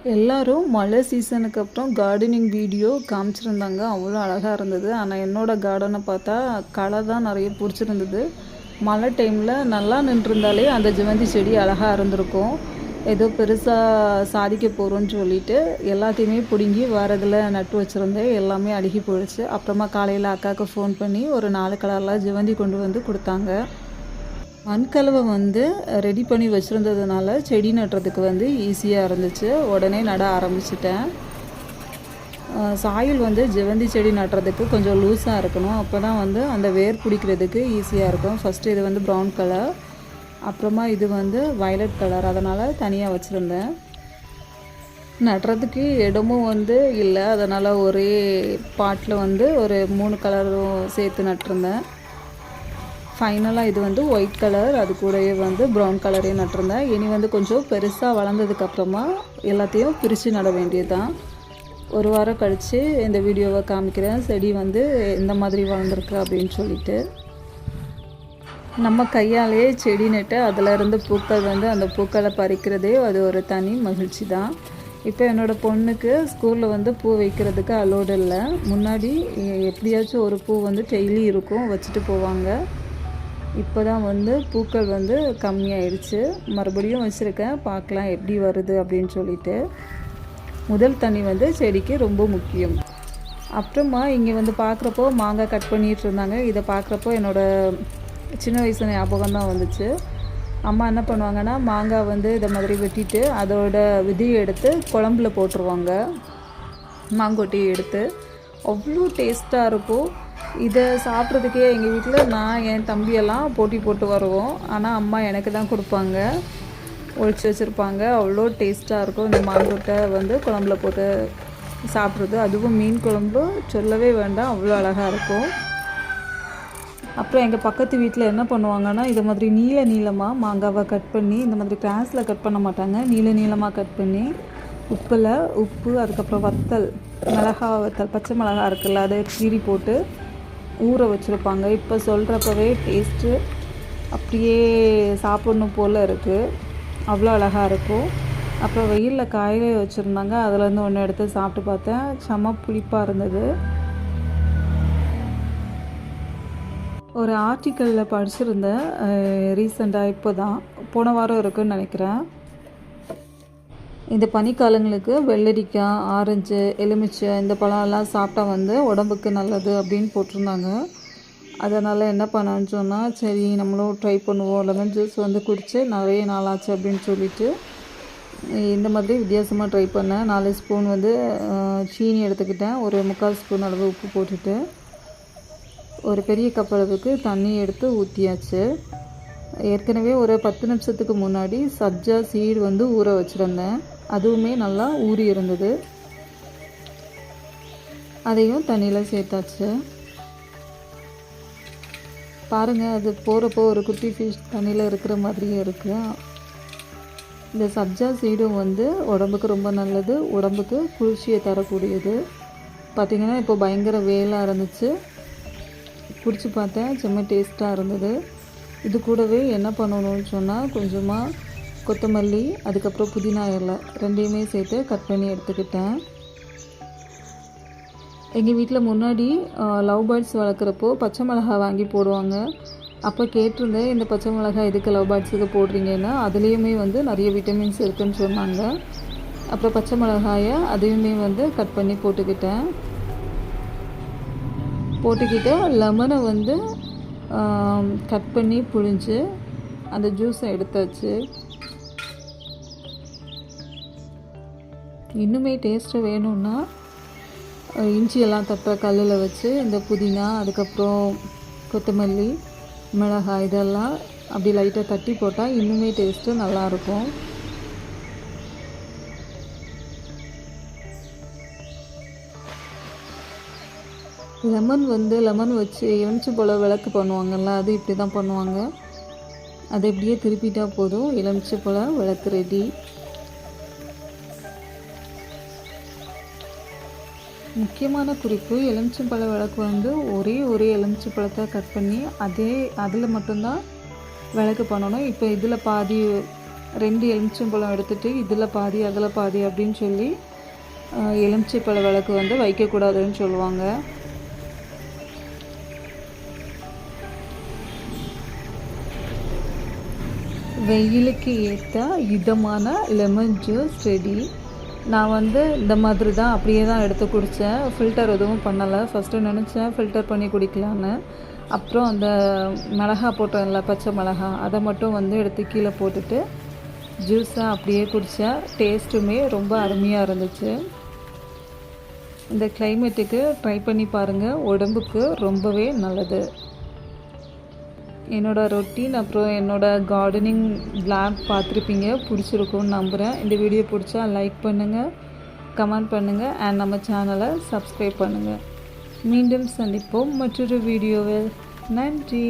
எல்லாரும் மழை சீசனுக்கு அப்புறம் கார்டனிங் வீடியோ காமிச்சிருந்தாங்க. அவ்வளோ அழகாக இருந்தது. ஆனால் என்னோடய கார்டனை பார்த்தா களை தான் நிறைய பிடிச்சிருந்தது. மழை டைமில் நல்லா நின்றுருந்தாலே அந்த ஜெவந்தி செடி அழகாக இருந்திருக்கும். ஏதோ பெருசாக சாதிக்க போகிறோன்னு சொல்லிட்டு எல்லாத்தையுமே பிடுங்கி வரதில் நட்டு வச்சுருந்தேன். எல்லாமே அழுகி போயிடுச்சு. அப்புறமா காலையில் அக்காவுக்கு ஃபோன் பண்ணி ஒரு 4 கலரில் ஜெவந்தி கொண்டு வந்து கொடுத்தாங்க. மண்கலவை ரெடி பண்ணி வச்சுருந்ததுனால செடி நட்டுறதுக்கு ஈஸியாக இருந்துச்சு. உடனே நட ஆரம்பிச்சிட்டேன். சாயில் ஜெவந்தி செடி நட்டுறதுக்கு கொஞ்சம் லூஸாக இருக்கணும். அப்போ தான் அந்த வேர் பிடிக்கிறதுக்கு ஈஸியாக இருக்கும். ஃபஸ்ட்டு இது ப்ரௌன் கலர், அப்புறமா இது வயலட் கலர், அதனால் தனியாக வச்சுருந்தேன். நடுறதுக்கு இடமும் இல்லை, அதனால் ஒரே பாட்டில் ஒரு 3 கலரும் சேர்த்து நட்டிருந்தேன். ஃபைனலாக இது ஒயிட் கலர், அது கூடயே ப்ரௌன் கலரையும் நட்டிருந்தேன். இனி கொஞ்சம் பெருசாக வளர்ந்ததுக்கப்புறமா எல்லாத்தையும் பிரித்து நட வேண்டியது தான். ஒரு வாரம் கழித்து இந்த வீடியோவை காமிக்கிறேன். செடி இந்த மாதிரி வளர்ந்துருக்கு அப்படின்னு சொல்லிட்டு. நம்ம கையாலேயே செடி நட்டு அதிலிருந்து பூக்கள் அந்த பூக்களை பறிக்கிறதே அது ஒரு தனி மகிழ்ச்சி தான். இப்போ என்னோடய பொண்ணுக்கு ஸ்கூலில் பூ வைக்கிறதுக்கு அலோடு இல்லை. முன்னாடி எப்படியாச்சும் ஒரு பூ டெய்லி இருக்கும், வச்சுட்டு போவாங்க. இப்போ தான் பூக்கள் கம்மியாயிடுச்சு. மறுபடியும் வச்சுருக்கேன், பார்க்கலாம் எப்படி வருது அப்படின்னு சொல்லிட்டு. முதல் தண்ணி செடிக்கு ரொம்ப முக்கியம். அப்புறமா இங்கே பார்க்குறப்போ மாங்காய் கட் பண்ணிகிட்டு இருந்தாங்க. இதை பார்க்குறப்போ என்னோடய சின்ன வயசு ஞாபகம் தான் வந்துச்சு. அம்மா என்ன பண்ணுவாங்கன்னா, மாங்காய் இதை மாதிரி வெட்டிட்டு அதோட விதையை எடுத்து குழம்புல போட்டுருவாங்க. மாங்கொட்டியை எடுத்து அவ்வளோ டேஸ்ட்டாக இருக்கும். இதை சாப்பிட்றதுக்கே எங்கள் வீட்டில் நான் என் தம்பியெல்லாம் போட்டி போட்டு வருவோம். ஆனால் அம்மா எனக்கு தான் கொடுப்பாங்க, ஒழிச்சு வச்சுருப்பாங்க. அவ்வளோ டேஸ்ட்டாக இருக்கும் இந்த மாங்கொட்டை குழம்புல போட்டு சாப்பிட்றது. அதுவும் மீன் குழம்பு சொல்லவே வேண்டாம், அவ்வளோ அழகாக இருக்கும். அப்புறம் எங்கள் பக்கத்து வீட்டில் என்ன பண்ணுவாங்கன்னா, இதை மாதிரி நீளமாக மாங்காவை கட் பண்ணி, இந்த மாதிரி கிளாஸில் கட் பண்ண மாட்டாங்க, நீளமாக கட் பண்ணி உப்பு, அதுக்கப்புறம் வத்தல், வத்தல், பச்சை மிளகா இருக்குல்ல, அதை கீறி போட்டு ஊற வச்சுருப்பாங்க. இப்போ சொல்கிறப்பவே டேஸ்ட்டு அப்படியே சாப்பிட்ணும் போல் இருக்குது. அவ்வளோ அழகாக இருக்கும். அப்புறம் வெயிலில் காயவே வச்சுருந்தாங்க. அதுலேருந்து ஒன்று எடுத்து சாப்பிட்டு பார்த்தேன். செம்ம புளிப்பாக இருந்தது. ஒரு ஆர்டிக்கலில் படிச்சிருந்தேன் ரீசெண்டாக, இப்போ தான் போன வாரம் இருக்குதுன்னு நினைக்கிறேன். இந்த பனிக்காலங்களுக்கு வெள்ளரிக்காய், ஆரஞ்சு, எலுமிச்சை இந்த பழம்லாம் சாப்பிட்டா உடம்புக்கு நல்லது அப்படின்னு போட்டிருந்தாங்க. அதனால் என்ன பண்ணான்னு சொன்னால், சரி நம்மளும் ட்ரை பண்ணுவோம். லெமன் ஜூஸ் குடித்து நிறைய நாளாச்சு அப்படின்னு சொல்லிட்டு இந்த மாதிரி வித்தியாசமாக ட்ரை பண்ணேன். 4 ஸ்பூன் சீனி எடுத்துக்கிட்டேன். ஒரு 3/4 ஸ்பூன் அளவு உப்பு போட்டுட்டு ஒரு பெரிய கப் அளவுக்கு தண்ணி எடுத்து ஊற்றியாச்சு. ஏற்கனவே ஒரு 10 நிமிஷத்துக்கு முன்னாடி சப்ஜா சீடு ஊற வச்சுருந்தேன். அதுவுமே நல்லா ஊறி இருந்தது. அதையும் தண்ணியில் சேர்த்தாச்சு. பாருங்கள், அது போகிறப்போ ஒரு குட்டி ஃபிஷ் தண்ணியில் இருக்கிற மாதிரியே இருக்குது. இந்த சப்ஜா சீடும் உடம்புக்கு ரொம்ப நல்லது, உடம்புக்கு குளிர்ச்சியை தரக்கூடியது. பார்த்திங்கன்னா இப்போ பயங்கர வேலாக இருந்துச்சு. குடிச்சு பார்த்தேன், செம்ம டேஸ்ட்டாக இருந்தது. இது கூடவே என்ன பண்ணணும்னு சொன்னால், கொஞ்சமாக கொத்தமல்லி, அதுக்கப்புறம் புதினா இலை ரெண்டையுமே சேர்த்து கட் பண்ணி எடுத்துக்கிட்டேன். எங்கள் வீட்டில் முன்னாடி லவ் பேர்ட்ஸ் வளர்க்குறப்போ பச்சை மிளகாய் வாங்கி போடுவாங்க. அப்போ கேட்டிருந்தேன், இந்த பச்சை மிளகாய் எதுக்கு லவ் பேர்ட்ஸுக்கு போடுறீங்கன்னா, அதுலேயுமே நிறைய விட்டமின்ஸ் இருக்குதுன்னு சொன்னாங்க. அப்புறம் பச்சை மிளகாயை அதையுமே கட் பண்ணி போட்டுக்கிட்டு லெமனை கட் பண்ணி புழிஞ்சு அந்த ஜூஸை எடுத்தாச்சு. இன்னுமே டேஸ்ட்டு வேணும்னா இஞ்சியெல்லாம் தட்டுற கல்லில் வச்சு இந்த புதினா, அதுக்கப்புறம் கொத்தமல்லி, மிளகாய் இதெல்லாம் அப்படி லைட்டாக தட்டி போட்டால் இன்னுமே டேஸ்ட்டு நல்லாயிருக்கும். லெமன் வச்சு எலுமிச்சை பழம் விளக்கு பண்ணுவாங்கள்ல, அது இப்படி தான் பண்ணுவாங்க. அதை இப்படியே திருப்பிட்டால் போதும், எலுமிச்சை பழம் விளக்கு ரெடி. முக்கியமான குறிப்பு, எலுமிச்சம்பழ விளக்கு ஒரே எலுமிச்சை பழத்தை கட் பண்ணி அதில் மட்டும்தான் விளக்கு பண்ணணும். இப்போ இதில் பாதி 2 எலுமிச்சம்பழம் எடுத்துகிட்டு இதில் பாதி அதில் பாதி அப்படின்னு சொல்லி எலுமிச்சைப்பழ விளக்கு வந்து வைக்கக்கூடாதுன்னு சொல்லுவாங்க. வெயிலுக்கு ஏற்ற இதமான லெமன் ஜூஸ் ரெடி. நான் வந்து இந்த மாதிரி தான் அப்படியே தான் எடுத்து குடித்தேன். ஃபில்டர் எதுவும் பண்ணலை. ஃபஸ்ட்டு நினச்சேன் ஃபில்டர் பண்ணி குடிக்கலான்னு. அப்புறம் அந்த மிளகா போட்டோம்ல, பச்சை மிளகா, அதை மட்டும் வந்து எடுத்து கீழே போட்டுட்டு ஜூஸை அப்படியே குடித்தேன். டேஸ்ட்டுமே ரொம்ப அருமையாக இருந்துச்சு. இந்த கிளைமேட்டுக்கு ட்ரை பண்ணி பாருங்கள், உடம்புக்கு ரொம்பவே நல்லது. என்னோடய ரொட்டீன் அப்புறம் என்னோடய கார்டனிங் vlog பார்த்துருப்பீங்க, பிடிச்சிருக்கும்னு நம்புகிறேன். இந்த வீடியோ பிடிச்சா லைக் பண்ணுங்கள், கமெண்ட் பண்ணுங்கள் அண்ட் நம்ம சேனலை சப்ஸ்கிரைப் பண்ணுங்கள். மீண்டும் சந்திப்போம் மற்றொரு வீடியோவில். நன்றி.